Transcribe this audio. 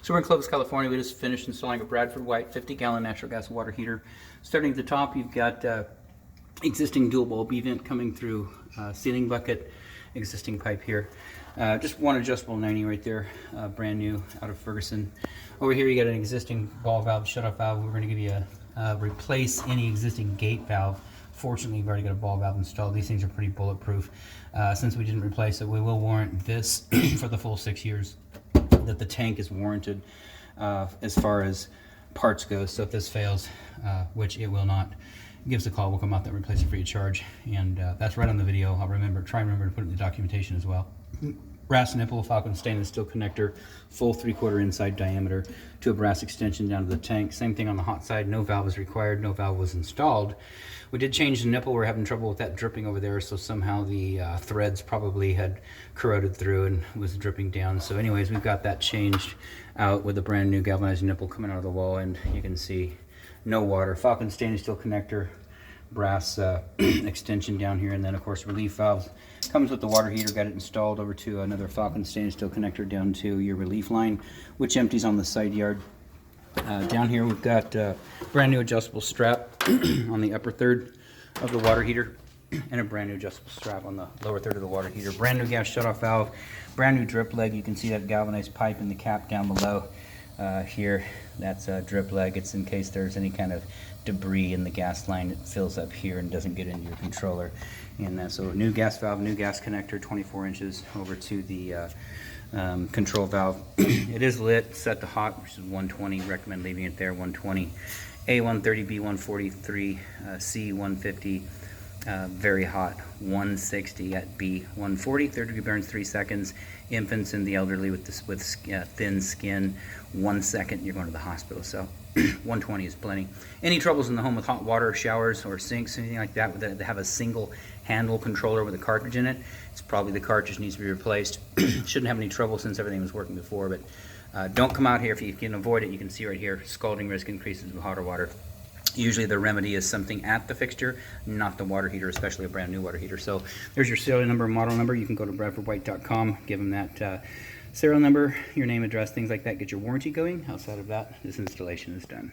So we're in Clovis, California. We just finished installing a Bradford White 50-gallon natural gas water heater. Starting at the top, you've got existing dual bulb vent coming through ceiling bucket, existing pipe here. Just one adjustable 90 right there, brand new out of Ferguson. Over here you got an existing ball valve, shutoff valve. We're going to give you a replace any existing gate valve. Fortunately, we've already got a ball valve installed. These things are pretty bulletproof. Since we didn't replace it, we will warrant this for the full 6 years that the tank is warranted as far as parts go. So if this fails, which it will not, give us a call. We'll come out there and replace it free of charge. And that's right on the video. I'll try and remember to put it in the documentation as well. Brass nipple, Falcon stainless steel connector, full 3/4 inside diameter to a brass extension down to the tank. Same thing on the hot side. No valve is required. No valve was installed. We did change the nipple. We're having trouble with that dripping over there, so somehow the threads probably had corroded through and was dripping down. So anyways, we've got that changed out with a brand new galvanized nipple coming out of the wall, and you can see no water. Falcon stainless steel connector, brass extension down here, and then of course relief valves. Comes with the water heater. Got it installed over to another Falcon stainless steel connector down to your relief line, which empties on the side yard. Down here we've got brand new adjustable strap on the upper third of the water heater, and a brand new adjustable strap on the lower third of the water heater. Brand new gas shutoff valve, brand new drip leg. You can see that galvanized pipe in the cap down below here. That's a drip leg. It's in case there's any kind of debris in the gas line. It fills up here and doesn't get into your controller. And so new gas valve, new gas connector, 24 inches over to the control valve. It is lit, set to hot, which is 120. Recommend leaving it there, 120. A130, B143, C150, very hot, 160 at B140. Third degree burns 3 seconds. Infants and the elderly with thin skin, 1 second, you're going to the hospital. So 120 is plenty. Any troubles in the home with hot water, showers, or sinks, anything like that, that have a single handle controller with a cartridge in it, it's probably the cartridge needs to be replaced. Shouldn't have any trouble since everything was working before, but don't come out here if you can avoid it. You can see right here, scalding risk increases with hotter water. Usually the remedy is something at the fixture, not the water heater, especially a brand new water heater. So there's your serial number, model number. You can go to bradfordwhite.com, give them that serial number, your name, address, things like that, get your warranty going. Outside of that, this installation is done.